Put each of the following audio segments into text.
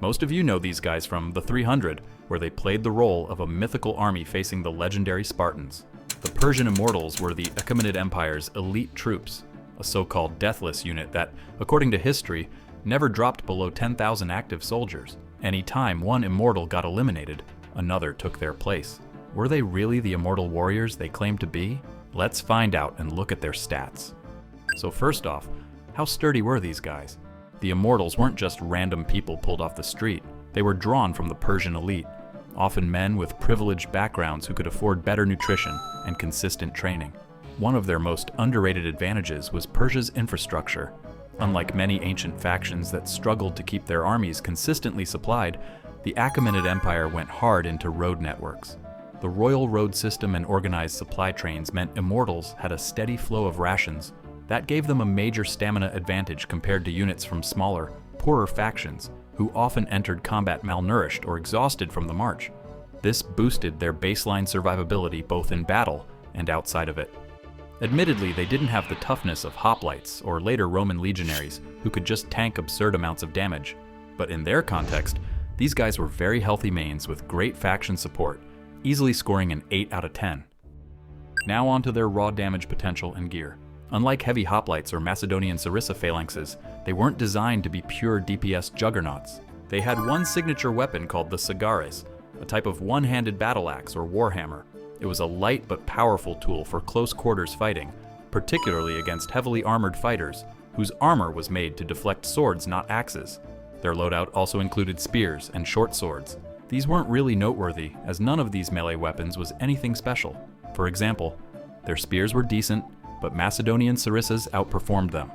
Most of you know these guys from the 300, where they played the role of a mythical army facing the legendary Spartans. The Persian Immortals were the Achaemenid Empire's elite troops, a so-called deathless unit that, according to history, never dropped below 10,000 active soldiers. Any time one immortal got eliminated, another took their place. Were they really the immortal warriors they claimed to be? Let's find out and look at their stats. So first off, how sturdy were these guys? The immortals weren't just random people pulled off the street. They were drawn from the Persian elite, often men with privileged backgrounds who could afford better nutrition and consistent training. One of their most underrated advantages was Persia's infrastructure. Unlike many ancient factions that struggled to keep their armies consistently supplied, the Achaemenid Empire went hard into road networks. The royal road system and organized supply trains meant immortals had a steady flow of rations. That gave them a major stamina advantage compared to units from smaller, poorer factions, who often entered combat malnourished or exhausted from the march. This boosted their baseline survivability both in battle and outside of it. Admittedly, they didn't have the toughness of hoplites or later Roman legionaries who could just tank absurd amounts of damage. But in their context, these guys were very healthy mains with great faction support, easily scoring an 8 out of 10. Now on to their raw damage potential and gear. Unlike heavy hoplites or Macedonian Sarissa phalanxes, they weren't designed to be pure DPS juggernauts. They had one signature weapon called the Sagares, a type of one-handed battle axe or warhammer. It was a light but powerful tool for close quarters fighting, particularly against heavily armored fighters, whose armor was made to deflect swords, not axes. Their loadout also included spears and short swords. These weren't really noteworthy, as none of these melee weapons was anything special. For example, their spears were decent, but Macedonian Sarissas outperformed them.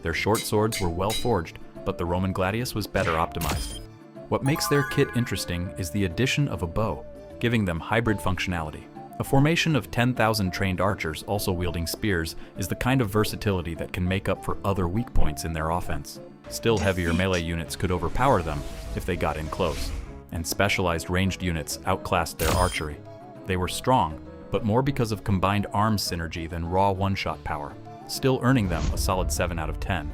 Their short swords were well forged, but the Roman gladius was better optimized. What makes their kit interesting is the addition of a bow, giving them hybrid functionality. A formation of 10,000 trained archers also wielding spears is the kind of versatility that can make up for other weak points in their offense. Still heavier melee units could overpower them if they got in close, and specialized ranged units outclassed their archery. They were strong, but more because of combined arms synergy than raw one-shot power, still earning them a solid 7 out of 10.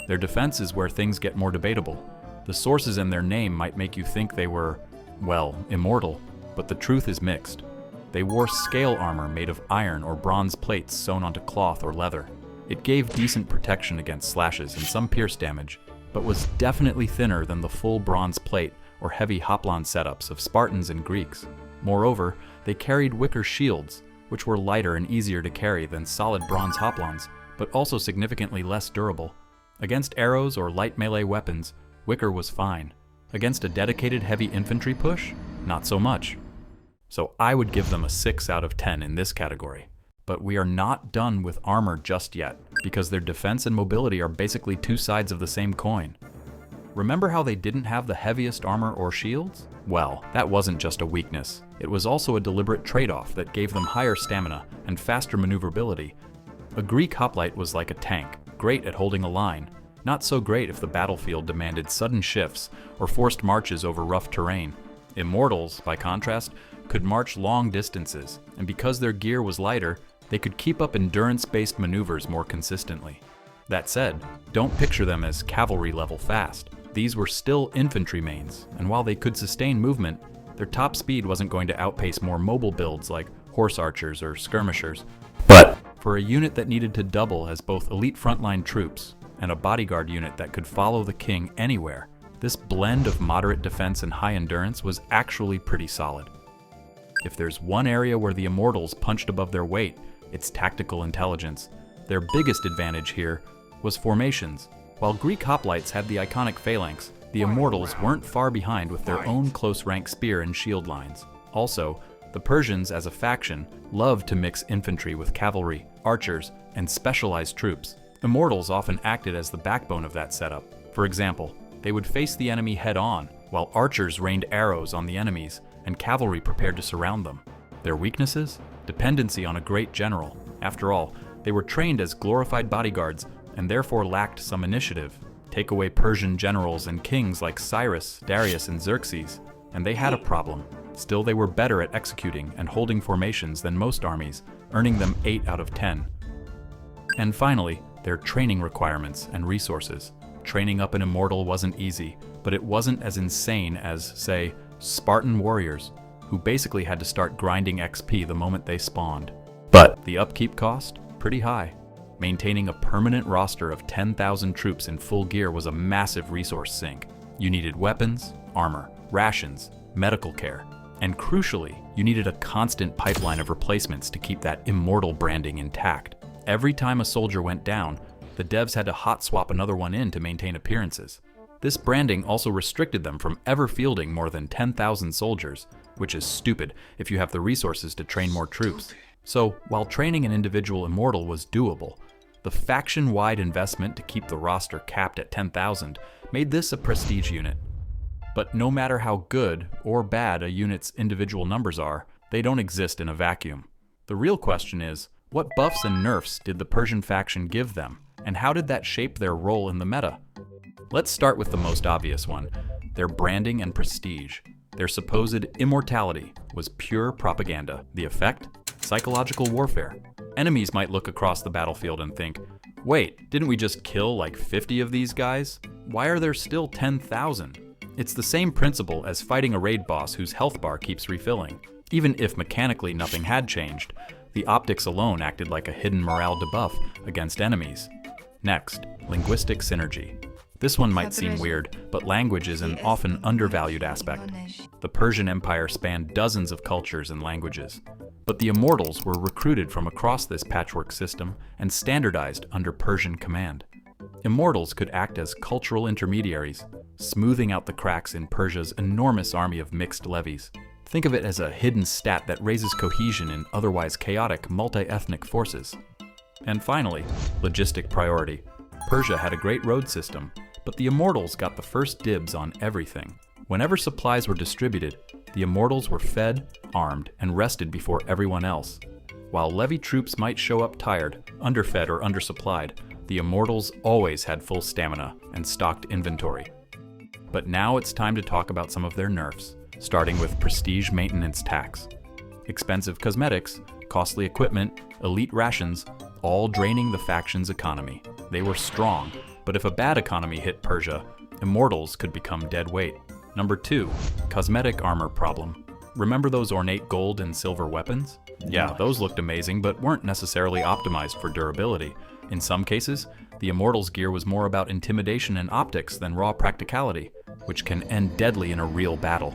Their defense is where things get more debatable. The sources in their name might make you think they were, well, immortal, but the truth is mixed. They wore scale armor made of iron or bronze plates sewn onto cloth or leather. It gave decent protection against slashes and some pierce damage, but was definitely thinner than the full bronze plate or heavy hoplon setups of Spartans and Greeks. Moreover, they carried wicker shields, which were lighter and easier to carry than solid bronze hoplons, but also significantly less durable. Against arrows or light melee weapons, wicker was fine. Against a dedicated heavy infantry push, not so much. So I would give them a 6 out of 10 in this category. But we are not done with armor just yet, because their defense and mobility are basically two sides of the same coin. Remember how they didn't have the heaviest armor or shields? Well, that wasn't just a weakness. It was also a deliberate trade-off that gave them higher stamina and faster maneuverability. A Greek hoplite was like a tank, great at holding a line, not so great if the battlefield demanded sudden shifts or forced marches over rough terrain. Immortals, by contrast, could march long distances, and because their gear was lighter, they could keep up endurance-based maneuvers more consistently. That said, don't picture them as cavalry-level fast. These were still infantry mains, and while they could sustain movement, their top speed wasn't going to outpace more mobile builds like horse archers or skirmishers. But for a unit that needed to double as both elite frontline troops and a bodyguard unit that could follow the king anywhere, this blend of moderate defense and high endurance was actually pretty solid. If there's one area where the Immortals punched above their weight, it's tactical intelligence. Their biggest advantage here was formations. While Greek hoplites had the iconic phalanx, the Immortals weren't far behind with their own close-rank spear and shield lines. Also, the Persians as a faction loved to mix infantry with cavalry, archers, and specialized troops. Immortals often acted as the backbone of that setup. For example, they would face the enemy head-on, while archers rained arrows on the enemies, and cavalry prepared to surround them. Their weaknesses? Dependency on a great general. After all, they were trained as glorified bodyguards, and therefore lacked some initiative. Take away Persian generals and kings like Cyrus, Darius, and Xerxes, and they had a problem. Still, they were better at executing and holding formations than most armies, earning them 8 out of 10. And finally, their training requirements and resources. Training up an immortal wasn't easy, but it wasn't as insane as, say, Spartan warriors, who basically had to start grinding XP the moment they spawned. But the upkeep cost? Pretty high. Maintaining a permanent roster of 10,000 troops in full gear was a massive resource sink. You needed weapons, armor, rations, medical care, and crucially, you needed a constant pipeline of replacements to keep that immortal branding intact. Every time a soldier went down, the devs had to hot swap another one in to maintain appearances. This branding also restricted them from ever fielding more than 10,000 soldiers, which is stupid if you have the resources to train more troops. So, while training an individual immortal was doable, the faction-wide investment to keep the roster capped at 10,000 made this a prestige unit. But no matter how good or bad a unit's individual numbers are, they don't exist in a vacuum. The real question is, what buffs and nerfs did the Persian faction give them, and how did that shape their role in the meta? Let's start with the most obvious one, their branding and prestige. Their supposed immortality was pure propaganda. The effect? Psychological warfare. Enemies might look across the battlefield and think, wait, didn't we just kill like 50 of these guys? Why are there still 10,000? It's the same principle as fighting a raid boss whose health bar keeps refilling. Even if mechanically nothing had changed, the optics alone acted like a hidden morale debuff against enemies. Next, linguistic synergy. This one might seem weird, but language is an often undervalued aspect. The Persian Empire spanned dozens of cultures and languages, but the Immortals were recruited from across this patchwork system and standardized under Persian command. Immortals could act as cultural intermediaries, smoothing out the cracks in Persia's enormous army of mixed levies. Think of it as a hidden stat that raises cohesion in otherwise chaotic multi-ethnic forces. And finally, logistic priority. Persia had a great road system, but the Immortals got the first dibs on everything. Whenever supplies were distributed, the Immortals were fed, armed, and rested before everyone else. While levy troops might show up tired, underfed, or undersupplied, the Immortals always had full stamina and stocked inventory. But now it's time to talk about some of their nerfs, starting with prestige maintenance tax. Expensive cosmetics, costly equipment, elite rations, all draining the faction's economy. They were strong, but if a bad economy hit Persia, Immortals could become dead weight. Number 2, cosmetic armor problem. Remember those ornate gold and silver weapons? Yeah, those looked amazing, but weren't necessarily optimized for durability. In some cases, the Immortals' gear was more about intimidation and optics than raw practicality, which can end deadly in a real battle.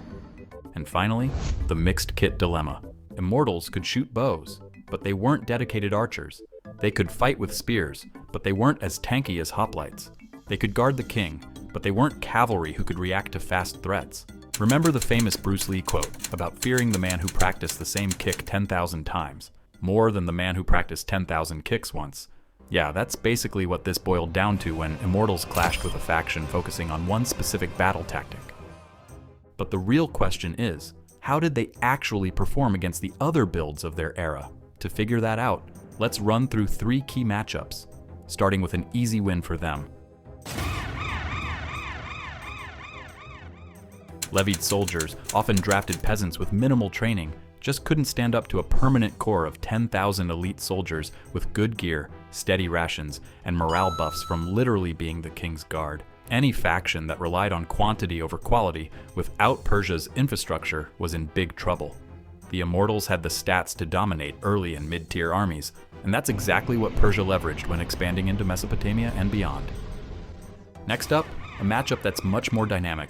And finally, the mixed kit dilemma. Immortals could shoot bows, but they weren't dedicated archers. They could fight with spears, but they weren't as tanky as hoplites. They could guard the king, but they weren't cavalry who could react to fast threats. Remember the famous Bruce Lee quote about fearing the man who practiced the same kick 10,000 times, more than the man who practiced 10,000 kicks once. Yeah, that's basically what this boiled down to when Immortals clashed with a faction focusing on one specific battle tactic. But the real question is, how did they actually perform against the other builds of their era? To figure that out, let's run through 3 key matchups, starting with an easy win for them. Levied soldiers, often drafted peasants with minimal training, just couldn't stand up to a permanent core of 10,000 elite soldiers with good gear, steady rations, and morale buffs from literally being the king's guard. Any faction that relied on quantity over quality without Persia's infrastructure was in big trouble. The Immortals had the stats to dominate early and mid-tier armies, and that's exactly what Persia leveraged when expanding into Mesopotamia and beyond. Next up, a matchup that's much more dynamic.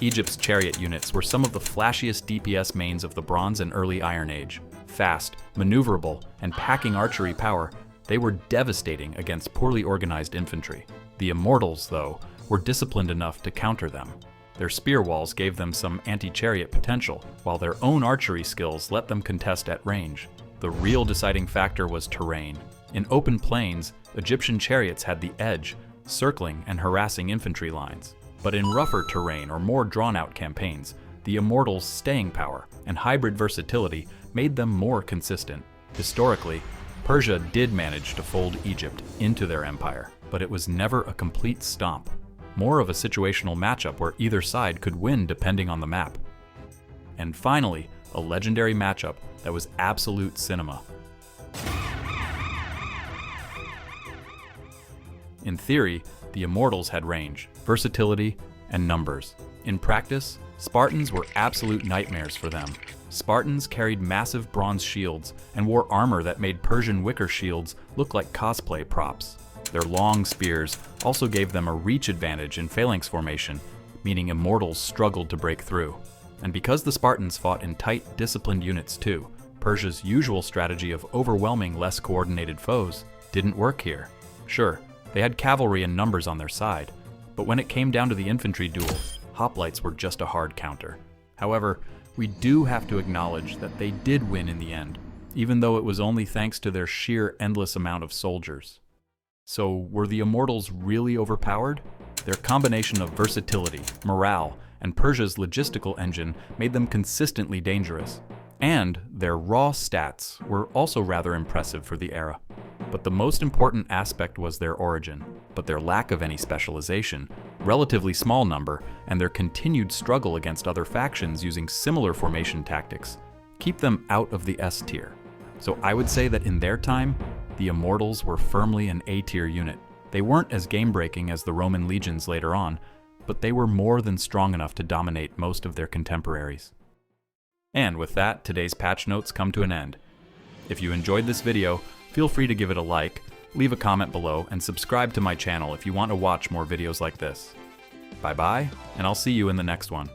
Egypt's chariot units were some of the flashiest DPS mains of the Bronze and early Iron Age. Fast, maneuverable, and packing archery power, they were devastating against poorly organized infantry. The Immortals, though, were disciplined enough to counter them. Their spear walls gave them some anti-chariot potential, while their own archery skills let them contest at range. The real deciding factor was terrain. In open plains, Egyptian chariots had the edge, circling and harassing infantry lines. But in rougher terrain or more drawn-out campaigns, the Immortals' staying power and hybrid versatility made them more consistent. Historically, Persia did manage to fold Egypt into their empire, but it was never a complete stomp. More of a situational matchup where either side could win depending on the map. And finally, a legendary matchup that was absolute cinema. In theory, the Immortals had range, versatility, and numbers. In practice, Spartans were absolute nightmares for them. Spartans carried massive bronze shields and wore armor that made Persian wicker shields look like cosplay props. Their long spears also gave them a reach advantage in phalanx formation, meaning immortals struggled to break through. And because the Spartans fought in tight, disciplined units too, Persia's usual strategy of overwhelming less coordinated foes didn't work here. Sure, they had cavalry and numbers on their side, but when it came down to the infantry duel, hoplites were just a hard counter. However, we do have to acknowledge that they did win in the end, even though it was only thanks to their sheer endless amount of soldiers. So were the Immortals really overpowered? Their combination of versatility, morale, and Persia's logistical engine made them consistently dangerous. And their raw stats were also rather impressive for the era. But the most important aspect was their origin, but their lack of any specialization, relatively small number, and their continued struggle against other factions using similar formation tactics keep them out of the S tier. So I would say that in their time, the Immortals were firmly an A tier unit. They weren't as game-breaking as the Roman legions later on, but they were more than strong enough to dominate most of their contemporaries. And with that, today's patch notes come to an end. If you enjoyed this video, feel free to give it a like, leave a comment below, and subscribe to my channel if you want to watch more videos like this. Bye-bye, and I'll see you in the next one.